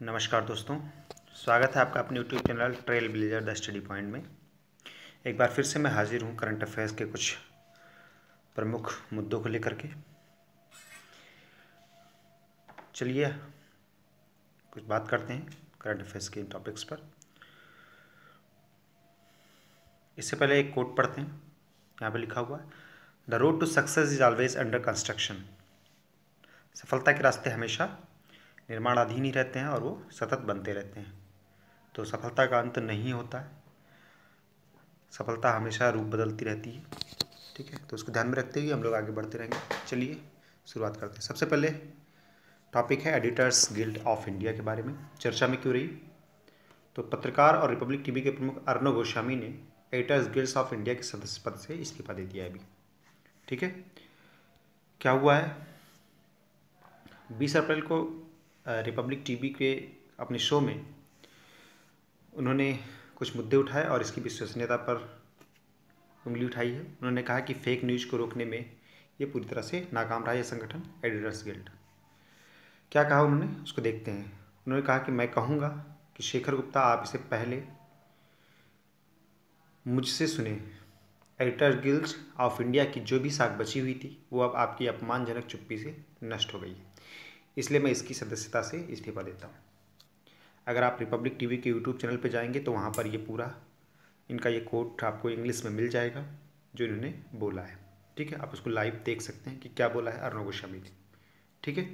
नमस्कार दोस्तों, स्वागत है आपका अपने YouTube channel trail blazer the study point में। एक बार फिर से मैं हाजिर हूँ करंट अफेयर्स के कुछ प्रमुख मुद्दों को लेकर के। चलिए कुछ बात करते हैं करंट अफेयर्स के टॉपिक्स पर। इससे पहले एक कोट पढ़ते हैं। यहाँ पर लिखा हुआ है, the road to success is always under construction. सफलता के रास्ते हमेशा निर्माणाधीन ही रहते हैं और वो सतत बनते रहते हैं। तो सफलता का अंत नहीं होता है, सफलता हमेशा रूप बदलती रहती है। ठीक है, तो उसको ध्यान में रखते हुए हम लोग आगे बढ़ते रहेंगे। चलिए शुरुआत करते हैं। सबसे पहले टॉपिक है एडिटर्स गिल्ड ऑफ इंडिया के बारे में चर्चा में क्यों रही। तो पत्रकार और रिपब्लिक टीवी के प्रमुख अर्णव गोस्वामी ने एडिटर्स गिल्ड ऑफ इंडिया के सदस्य पद से इस्तीफा दे दिया है अभी। ठीक है, क्या हुआ है, 20 अप्रैल को रिपब्लिक टीवी के अपने शो में उन्होंने कुछ मुद्दे उठाए और इसकी विश्वसनीयता पर उंगली उठाई है। उन्होंने कहा कि फेक न्यूज़ को रोकने में ये पूरी तरह से नाकाम रहा, ये संगठन एडिटर्स गिल्ड। क्या कहा उन्होंने, उसको देखते हैं। उन्होंने कहा कि मैं कहूँगा कि शेखर गुप्ता, आप इसे पहले मुझसे सुने। एडिटर्स गिल्ड ऑफ इंडिया की जो भी साख बची हुई थी वो अब आपकी अपमानजनक चुप्पी से नष्ट हो गई है, इसलिए मैं इसकी सदस्यता से इस्तीफा देता हूँ। अगर आप रिपब्लिक टीवी के यूट्यूब चैनल पर जाएंगे तो वहाँ पर ये पूरा इनका ये कोट आपको इंग्लिश में मिल जाएगा जो इन्होंने बोला है। ठीक है, आप उसको लाइव देख सकते हैं कि क्या बोला है अर्णव गोस्वामी ने। ठीक है,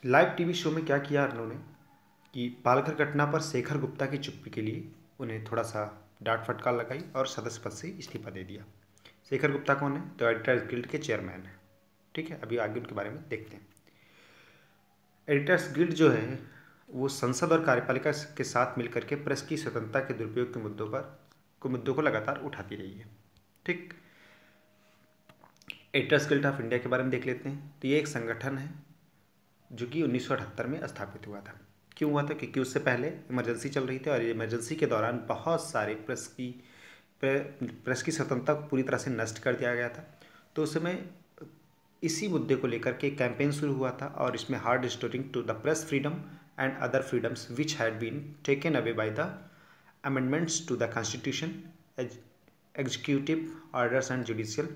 लाइव टीवी शो में क्या किया अर्णव ने कि पालघर घटना पर शेखर गुप्ता की चुप्पी के लिए उन्हें थोड़ा सा डांट फटकार लगाई और सदस्य पद से इस्तीफा दे दिया। शेखर गुप्ता कौन है, तो एडिटर्स गिल्ड के चेयरमैन है। ठीक है, अभी आगे उनके बारे में देखते हैं। एडिटर्स गिल्ड जो है वो संसद और कार्यपालिका के साथ मिलकर के प्रेस की स्वतंत्रता के दुरुपयोग के मुद्दों को लगातार उठाती रही है। ठीक, एडिटर्स गिल्ड ऑफ इंडिया के बारे में देख लेते हैं। तो ये एक संगठन है जो कि 1978 में स्थापित हुआ था। क्यों हुआ था, क्योंकि उससे पहले इमरजेंसी चल रही थी और इमरजेंसी के दौरान बहुत सारे प्रेस की स्वतंत्रता को पूरी तरह से नष्ट कर दिया गया था। तो उस समय इसी मुद्दे को लेकर के कैंपेन शुरू हुआ था और इसमें had restoring to the press freedom and other freedoms which had been taken away by the amendments to the constitution, executive orders and judicial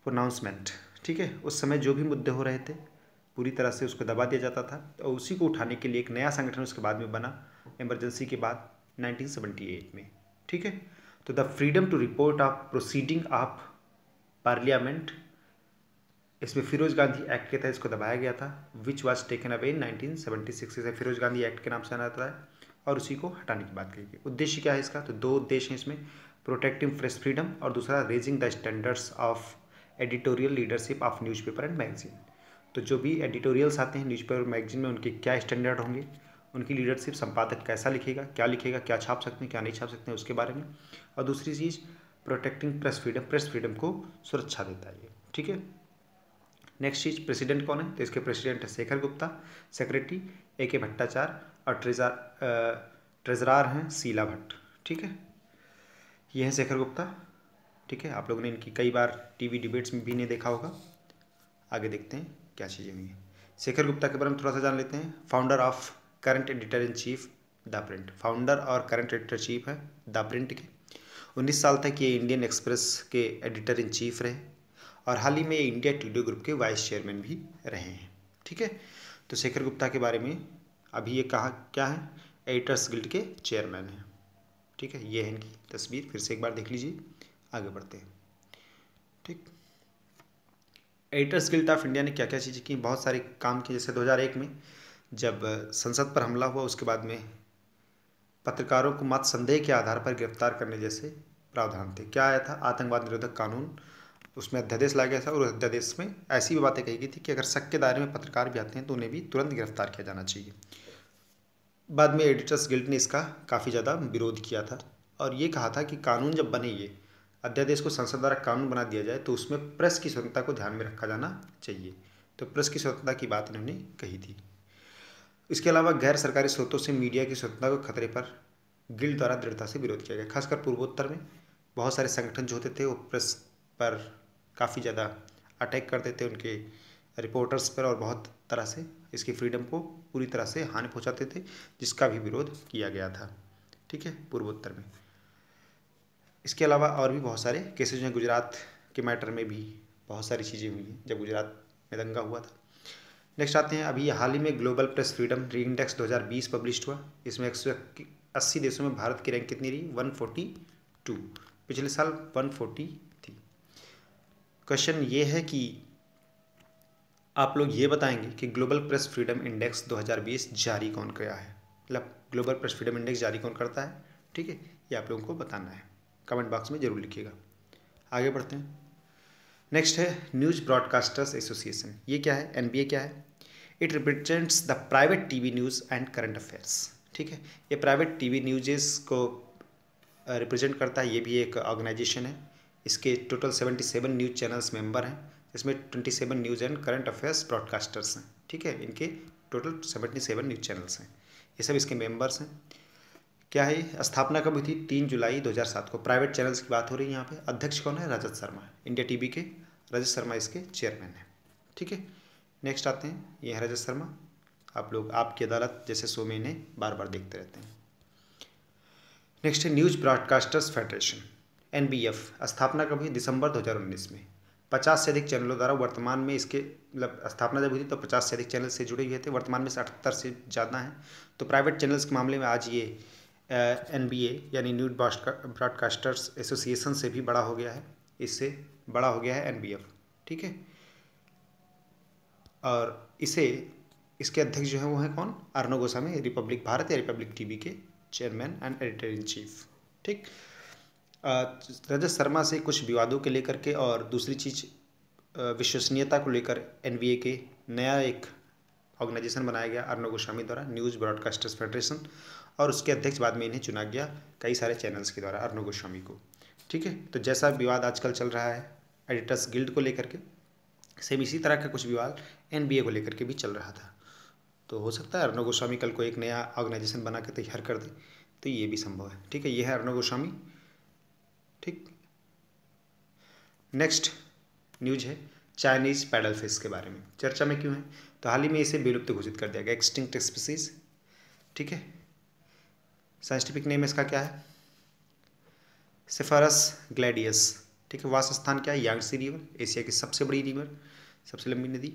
pronouncement. ठीक है, उस समय जो भी मुद्दे हो रहे थे पूरी तरह से उसको दबा दिया जाता था। तो उसी को उठाने के लिए एक नया संगठन उसके बाद में बना, इमरजेंसी के बाद 1978 में। ठीक है, तो the freedom to report of proceeding of parliament, इसमें फिरोज गांधी एक्ट के तहत इसको दबाया गया था, which was taken away in 1976 से फिरोज गांधी एक्ट के नाम से जाना जाता है और उसी को हटाने की बात कही गई। उद्देश्य क्या है इसका, तो दो उद्देश्य हैं इसमें, प्रोटेक्टिंग प्रेस फ्रीडम और दूसरा raising the standards of editorial leadership of newspaper and magazine. तो जो भी एडिटोरियल्स आते हैं न्यूज़पेपर मैगजीन में उनके क्या स्टैंडर्ड होंगे, उनकी लीडरशिप, संपादक कैसा लिखेगा, क्या छाप सकते हैं क्या नहीं छाप सकते हैं उसके बारे में। और दूसरी चीज़ प्रोटेक्टिंग प्रेस फ्रीडम को सुरक्षा देता है ये। ठीक है, नेक्स्ट चीज, प्रेसिडेंट कौन है, तो इसके प्रेसिडेंट है शेखर गुप्ता, सेक्रेटरी AK भट्टाचार्य और ट्रेजरार हैं शीला भट्ट। ठीक है, ये है शेखर गुप्ता। ठीक है, आप लोगों ने इनकी कई बार टीवी डिबेट्स में भी नहीं देखा होगा। आगे देखते हैं क्या चीज़ें हुई हैं। शेखर गुप्ता के बारे में थोड़ा सा जान लेते हैं। Founder of current editor in chief the print, founder और करंट एडिटर चीफ है द प्रिंट के। 19 साल तक ये इंडियन एक्सप्रेस के एडिटर इन चीफ रहे और हाल ही में इंडिया टुडे ग्रुप के वाइस चेयरमैन भी रहे हैं। ठीक है, तो शेखर गुप्ता के बारे में अभी ये कहा क्या है, एडिटर्स गिल्ड के चेयरमैन हैं। ठीक है, ये है इनकी तस्वीर, फिर से एक बार देख लीजिए। आगे बढ़ते हैं। ठीक, एडिटर्स गिल्ड ऑफ इंडिया ने क्या क्या चीज़ें की, बहुत सारे काम किए। जैसे 2001 में जब संसद पर हमला हुआ उसके बाद में पत्रकारों को मत संदेह के आधार पर गिरफ्तार करने जैसे प्रावधान थे। क्या आया था, आतंकवाद निरोधक कानून, उसमें अध्यादेश लाया गया था और अध्यादेश में ऐसी भी बातें कही गई थी कि अगर शक के दायरे में पत्रकार भी आते हैं तो उन्हें भी तुरंत गिरफ्तार किया जाना चाहिए। बाद में एडिटर्स गिल्ड ने इसका काफ़ी ज़्यादा विरोध किया था और ये कहा था कि कानून जब बने, ये अध्यादेश को संसद द्वारा कानून बना दिया जाए तो उसमें प्रेस की स्वतंत्रता को ध्यान में रखा जाना चाहिए। तो प्रेस की स्वतंत्रता की बात इन्होंने कही थी। इसके अलावा गैर सरकारी स्रोतों से मीडिया की स्वतंत्रता को खतरे पर गिल्ड द्वारा दृढ़ता से विरोध किया गया। खासकर पूर्वोत्तर में बहुत सारे संगठन जो होते थे वो प्रेस पर काफ़ी ज़्यादा अटैक करते थे, उनके रिपोर्टर्स पर, और बहुत तरह से इसकी फ्रीडम को पूरी तरह से हानि पहुंचाते थे, जिसका भी विरोध किया गया था। ठीक है, पूर्वोत्तर में। इसके अलावा और भी बहुत सारे केसेज हैं। गुजरात के मैटर में भी बहुत सारी चीज़ें हुई हैं जब गुजरात में दंगा हुआ था। नेक्स्ट आते हैं, अभी हाल ही में global press freedom index 2020 publish हुआ। इसमें 180 देशों में भारत की रैंक कितनी रही? 142। पिछले साल 140 थी। क्वेश्चन ये है कि आप लोग ये बताएंगे कि ग्लोबल प्रेस फ्रीडम इंडेक्स 2020 जारी कौन किया है, मतलब ग्लोबल प्रेस फ्रीडम इंडेक्स जारी कौन करता है। ठीक है, ये आप लोगों को बताना है, कमेंट बॉक्स में जरूर लिखिएगा। आगे बढ़ते हैं। नेक्स्ट है न्यूज़ ब्रॉडकास्टर्स एसोसिएशन। ये क्या है? एनबीए क्या है? It represents the private TV news and current affairs. ठीक है, ये प्राइवेट टीवी न्यूज़ को रिप्रेजेंट करता है। ये भी एक ऑर्गेनाइजेशन है। इसके टोटल 77 न्यूज़ चैनल्स मेंबर हैं, इसमें 27 news and current affairs broadcasters हैं। ठीक है, इनके टोटल 77 न्यूज़ चैनल्स हैं, ये सब इसके मेंबर्स हैं। क्या है? स्थापना कब हुई थी? 3 जुलाई 2007 को। प्राइवेट चैनल्स की बात हो रही है यहाँ पे। अध्यक्ष कौन है? रजत शर्मा। इंडिया टीवी के रजत शर्मा इसके चेयरमैन हैं। ठीक है, नेक्स्ट आते हैं, ये है रजत शर्मा। आप लोग आपकी अदालत जैसे शो में इन्हें बार बार देखते रहते हैं। नेक्स्ट है न्यूज़ ब्रॉडकास्टर्स फेडरेशन, एनबीएफ। स्थापना कब हुई? दिसंबर 2019 में। 50 से अधिक चैनलों द्वारा वर्तमान में इसके, मतलब स्थापना जब हुई थी तो 50 से अधिक चैनल से जुड़े हुए थे, वर्तमान में 78 से ज़्यादा हैं। तो प्राइवेट चैनल्स के मामले में आज ये एनबीए यानी न्यूज़ ब्रॉडकास्टर्स एसोसिएशन से भी बड़ा हो गया है, इससे बड़ा हो गया है एनबीएफ। ठीक है, और इसके अध्यक्ष जो हैं वो हैं कौन? अर्णव गोस्वामी, रिपब्लिक भारत या रिपब्लिक टीवी के chairman and editor in chief. ठीक, रजत शर्मा से कुछ विवादों के लेकर के और दूसरी चीज़ विश्वसनीयता को लेकर एनबीए के नया एक ऑर्गेनाइजेशन बनाया गया अर्णव गोस्वामी द्वारा, न्यूज़ ब्रॉडकास्टर्स फेडरेशन, और उसके अध्यक्ष बाद में इन्हें चुना गया कई सारे चैनल्स के द्वारा, अर्णव गोस्वामी को। ठीक है, तो जैसा विवाद आजकल चल रहा है एडिटर्स गिल्ड को लेकर के, सेम इसी तरह का कुछ विवाद एनबीए को लेकर के भी चल रहा था। तो हो सकता है अर्णव गोस्वामी कल को एक नया ऑर्गेनाइजेशन बना के तैयार कर दे, तो ये भी संभव है। ठीक है, ये है अर्णव गोस्वामी। ठीक, नेक्स्ट न्यूज है चाइनीज़ पैडल फिश के बारे में। चर्चा में क्यों है? तो हाल ही में इसे विलुप्त घोषित कर दिया गया, एक्सटिंक्ट स्पीसीज। ठीक है, साइंटिफिक नेम इसका क्या है? सेफारस ग्लैडियस। ठीक है, वास स्थान क्या है? यांगसी रिवर, एशिया की सबसे बड़ी रिवर, सबसे लंबी नदी।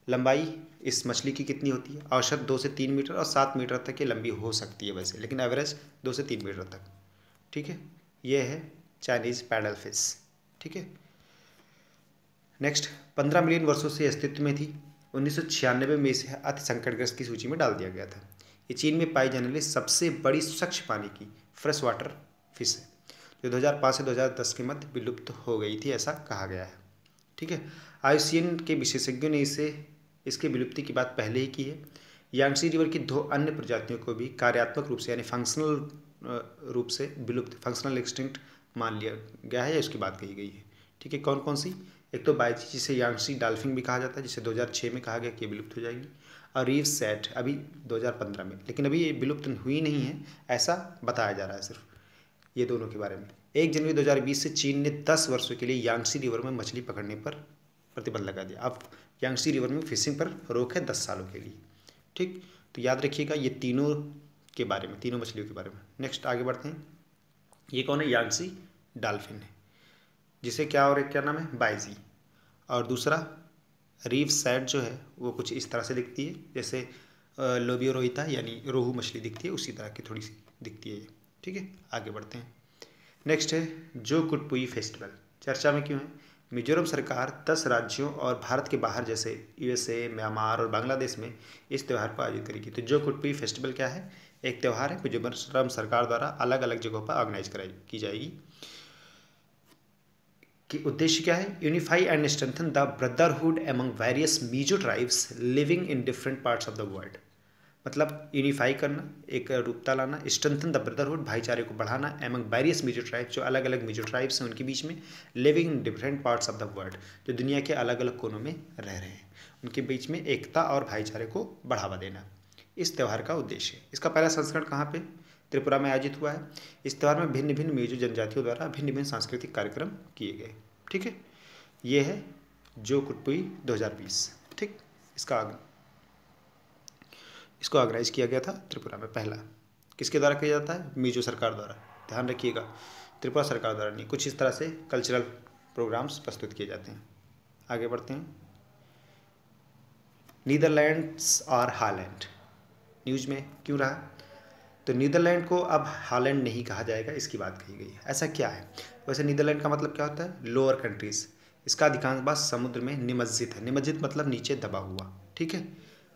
लंबाई इस मछली की कितनी होती है? औसत 2 से 3 मीटर और 7 मीटर तक ये लंबी हो सकती है वैसे, लेकिन एवरेज 2 से 3 मीटर तक। ठीक है, ये है चाइनीज़ पैडल फिश। ठीक है, नेक्स्ट 15 मिलियन वर्षों से अस्तित्व में थी। 1996 में इसे अति संकटग्रस्त की सूची में डाल दिया गया था। ये चीन में पाई जाने वाली सबसे बड़ी स्वच्छ पानी की फ्रेश वाटर फिश है, जो 2005 से 2010 के मध्य विलुप्त हो गई थी, ऐसा कहा गया है। ठीक है, आईयूसीएन के विशेषज्ञों ने इसके विलुप्ति की बात पहले ही की है। यांगसी रिवर की 2 अन्य प्रजातियों को भी कार्यात्मक रूप से यानी फंक्शनल रूप से विलुप्त, फंक्शनल एक्सटिंक्ट मान लिया गया है या उसकी बात कही गई है। ठीक है, कौन कौन सी? एक तो बाइची, जिसे यांगसी डॉल्फिन भी कहा जाता है, जिसे 2006 में कहा गया कि विलुप्त हो जाएगी, और रीफ सैट अभी 2015 में, लेकिन अभी ये विलुप्त हुई नहीं है ऐसा बताया जा रहा है सिर्फ। ये दोनों के बारे में 1 जनवरी 2020 से चीन ने 10 वर्षों के लिए यांगसी रिवर में मछली पकड़ने पर प्रतिबंध लगा दिया। अब यांगसी रिवर में फिशिंग पर रोक है 10 सालों के लिए। ठीक, तो याद रखिएगा ये तीनों के बारे में, तीनों मछलियों के बारे में। नेक्स्ट आगे बढ़ते हैं। ये कौन है? यांगसी डॉल्फिन है, जिसे क्या और एक क्या नाम है? बाइजी। और दूसरा रीफ सैट जो है वो कुछ इस तरह से दिखती है, जैसे लोबियो रोहिता यानी रोहू मछली दिखती है, उसी तरह की थोड़ी सी दिखती है ये। ठीक है, आगे बढ़ते हैं। नेक्स्ट है जो कुटपुई फेस्टिवल। चर्चा में क्यों है? मिजोरम सरकार 10 राज्यों और भारत के बाहर जैसे यूएसए, म्यांमार और बांग्लादेश में इस त्यौहार को आयोजित करेगी। तो जो कुटपुई फेस्टिवल क्या है? एक त्यौहार है मिजोरम सरकार द्वारा अलग अलग जगहों पर ऑर्गेनाइज की जाएगी। कि उद्देश्य क्या है? Unify and strengthen the brotherhood among various Mizo tribes living in different parts of the world. मतलब यूनिफाई करना, एक रूपता लाना, स्ट्रेंथन द ब्रदरहुड भाईचारे को बढ़ाना, एमंग वेरियस मीजो ट्राइब्स जो अलग अलग मीजो ट्राइब्स हैं उनके बीच में, living in different parts of the world जो दुनिया के अलग अलग कोनों में रह रहे हैं, उनके बीच में एकता और भाईचारे को बढ़ावा देना इस त्यौहार का उद्देश्य है। इसका पहला संस्करण कहाँ पे? त्रिपुरा में आयोजित हुआ है। इस त्यौहार में भिन्न भिन्न मिजो जनजातियों द्वारा भिन्न भिन्न सांस्कृतिक कार्यक्रम किए गए। ठीक है, ये है जो कुटपुई 2020। ठीक, इसका इसको ऑर्गेनाइज किया गया था त्रिपुरा में पहला। किसके द्वारा किया जाता है? मिजो सरकार द्वारा, ध्यान रखिएगा, त्रिपुरा सरकार द्वारा नहीं। कुछ इस तरह से कल्चरल प्रोग्राम्स प्रस्तुत किए जाते हैं। आगे बढ़ते हैं। नीदरलैंड्स और हॉलैंड न्यूज़ में क्यों रहा? तो नीदरलैंड को अब हॉलैंड नहीं कहा जाएगा, इसकी बात कही गई है। ऐसा क्या है? वैसे नीदरलैंड का मतलब क्या होता है? Lower countries. इसका अधिकांश भाग समुद्र में निमज्जित है। निमज्जित मतलब नीचे दबा हुआ, ठीक है।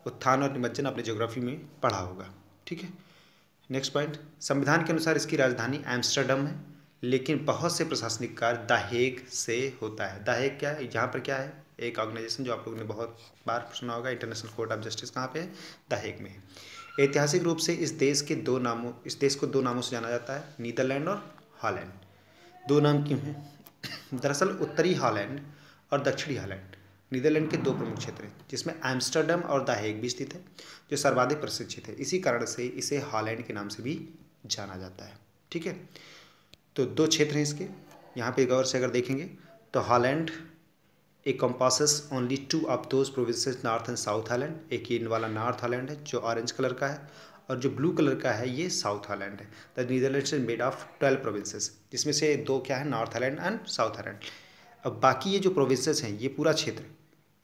उत्थान और निमज्जन आपने ज्योग्राफी में पढ़ा होगा, ठीक है। नेक्स्ट पॉइंट, संविधान के अनुसार इसकी राजधानी एम्स्टर्डम है, लेकिन बहुत से प्रशासनिक कार्य द हेग से होता है। द हेग क्या है? यहाँ पर क्या है? एक ऑर्गेनाइजेशन जो आप लोगों ने बहुत बार सुना होगा, इंटरनेशनल कोर्ट ऑफ जस्टिस कहाँ पे है? द हेग में है। ऐतिहासिक रूप से इस देश को दो नामों से जाना जाता है, नीदरलैंड और हॉलैंड। दो नाम क्यों हैं? दरअसल उत्तरी हॉलैंड और दक्षिणी हॉलैंड नीदरलैंड के दो प्रमुख क्षेत्र हैं, जिसमें एम्स्टर्डम और द हेग भी स्थित है, जो सर्वाधिक प्रशिक्षित है। इसी कारण से इसे हॉलैंड के नाम से भी जाना जाता है, ठीक है। तो दो क्षेत्र हैं इसके। यहाँ पे गौर से अगर देखेंगे तो Holland encompasses only two of those provinces north and south Holland. एक ये वाला नॉर्थ हॉलैंड है जो ऑरेंज कलर का है, और जो ब्लू कलर का है ये साउथ हॉलैंड है। The Netherlands is made of 12 provinces, जिसमें से दो क्या है? North Holland and south Holland. अब बाकी ये जो प्रोविंसेस हैं, ये पूरा क्षेत्र,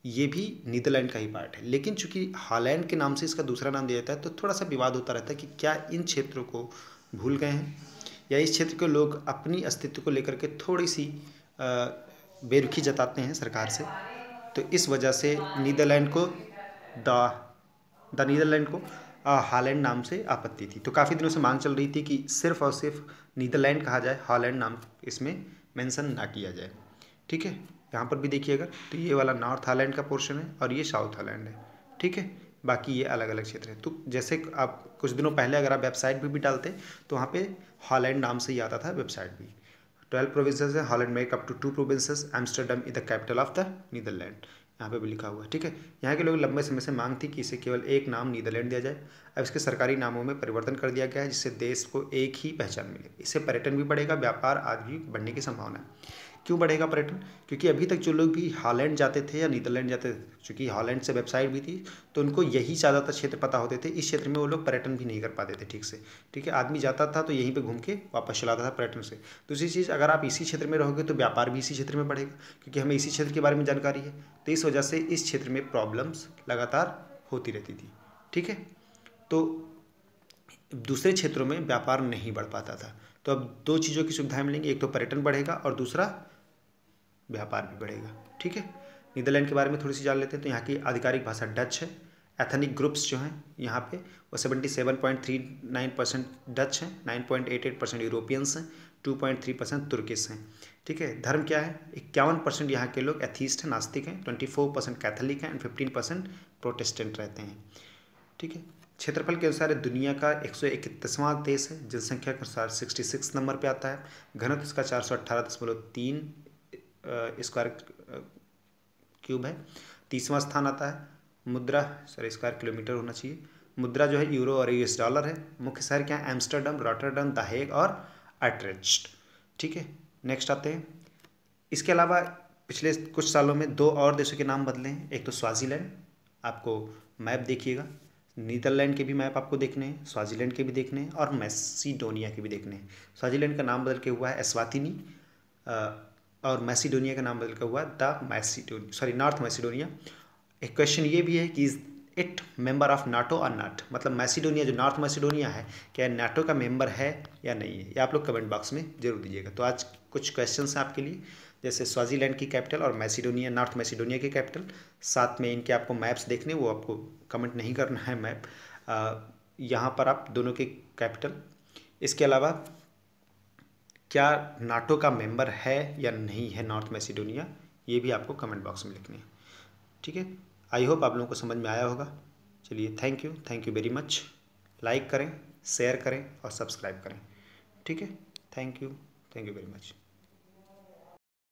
ये भी नीदरलैंड का ही पार्ट है। लेकिन चूंकि हॉलैंड के नाम से इसका दूसरा नाम दिया जाता है, तो थोड़ा सा विवाद होता रहता है कि क्या इन क्षेत्रों को भूल गए हैं, या इस क्षेत्र के लोग अपनी अस्तित्व को लेकर के थोड़ी सी बेरुखी जताते हैं सरकार से। तो इस वजह से नीदरलैंड को द नीदरलैंड को हॉलैंड नाम से आपत्ति थी। तो काफ़ी दिनों से मांग चल रही थी कि सिर्फ और सिर्फ नीदरलैंड कहा जाए, हॉलैंड नाम इसमें मेंशन ना किया जाए, ठीक है। यहाँ पर भी देखिएगा तो ये वाला नॉर्थ हॉलैंड का पोर्शन है और ये साउथ हॉलैंड है, ठीक है। बाकी ये अलग अलग क्षेत्र है। तो जैसे आप कुछ दिनों पहले अगर आप वेबसाइट पर भी डालते तो वहाँ पे हॉलैंड नाम से ही आता था वेबसाइट भी। 12 प्रोविंसेस है, Holland make up to 2 provinces, Amsterdam is the capital of the Netherland. यहाँ पे भी लिखा हुआ है, ठीक है। यहाँ के लोग लंबे समय से मांग थी कि इसे केवल एक नाम नीदरलैंड दिया जाए। अब इसके सरकारी नामों में परिवर्तन कर दिया गया है, जिससे देश को एक ही पहचान मिले। इससे पर्यटन भी बढ़ेगा, व्यापार आदि भी बढ़ने की संभावना है। क्यों बढ़ेगा पर्यटन? क्योंकि अभी तक जो लोग भी हॉलैंड जाते थे या नीदरलैंड जाते थे, चूँकि हॉलैंड से वेबसाइट भी थी, तो उनको यही ज़्यादातर क्षेत्र पता होते थे। इस क्षेत्र में वो लोग पर्यटन भी नहीं कर पाते थे ठीक से, ठीक है। आदमी जाता था तो यहीं पे घूम के वापस चलाता था पर्यटन से। दूसरी चीज़, अगर आप इसी क्षेत्र में रहोगे तो व्यापार भी इसी क्षेत्र में बढ़ेगा, क्योंकि हमें इसी क्षेत्र के बारे में जानकारी है। तो इस वजह से इस क्षेत्र में प्रॉब्लम्स लगातार होती रहती थी, ठीक है। तो दूसरे क्षेत्रों में व्यापार नहीं बढ़ पाता था। तो अब दो चीज़ों की सुविधाएं मिलेंगी, एक तो पर्यटन बढ़ेगा और दूसरा व्यापार भी बढ़ेगा, ठीक है। नीदरलैंड के बारे में थोड़ी सी जान लेते हैं। तो यहाँ की आधिकारिक भाषा डच है। एथनिक ग्रुप्स जो हैं यहाँ पे वो 77.39% डच हैं, 9.88% यूरोपियंस हैं, 2.3% तुर्किश हैं, ठीक है। धर्म क्या है? 51% यहाँ के लोग एथीस्ट हैं, नास्तिक हैं, 24% कैथोलिक हैं एंड 15% प्रोटेस्टेंट रहते हैं, ठीक है। क्षेत्रफल के अनुसार दुनिया का 131वां देश है। जनसंख्या के अनुसार 66 नंबर पे आता है। घनत्व इसका 418.3 स्क्वायर क्यूब है। 30वां स्थान आता है। मुद्रा स्क्वायर किलोमीटर होना चाहिए। मुद्रा जो है यूरो और यूएस डॉलर है। मुख्य शहर क्या है? एम्स्टर्डम, रॉटरडम, द हेग और अट्रेच्ट, ठीक है। नेक्स्ट आते हैं। इसके अलावा पिछले कुछ सालों में दो और देशों के नाम बदले हैं। एक तो स्वाजीलैंड, आपको मैप देखिएगा, नीदरलैंड के भी मैप आपको देखने हैं, स्वाजीलैंड के भी देखने हैं और मैसिडोनिया के भी देखने हैं। स्वाजीलैंड का नाम बदल के हुआ है एस्वातिनी, और मैसिडोनिया का नाम बदल के हुआ नॉर्थ मैसिडोनिया। एक क्वेश्चन ये भी है कि is it member of NATO और नॉट, मतलब मैसिडोनिया जो नॉर्थ मैसिडोनिया है, क्या नाटो का मेंबर है या नहीं है? ये आप लोग कमेंट बॉक्स में जरूर दीजिएगा। तो आज कुछ क्वेश्चंस हैं आपके लिए, जैसे स्वाजीलैंड की कैपिटल और मैसिडोनिया, नॉर्थ मैसिडोनिया की कैपिटल, साथ में इनके आपको मैप्स देखने, वो आपको कमेंट नहीं करना है मैप, यहाँ पर आप दोनों के कैपिटल। इसके अलावा क्या नाटो का मेंबर है या नहीं है नॉर्थ मैसिडोनिया, ये भी आपको कमेंट बॉक्स में लिखनी है, ठीक है। आई होप आप लोगों को समझ में आया होगा। चलिए, thank you very much. Like करें, शेयर करें और सब्सक्राइब करें, ठीक है। Thank you very much.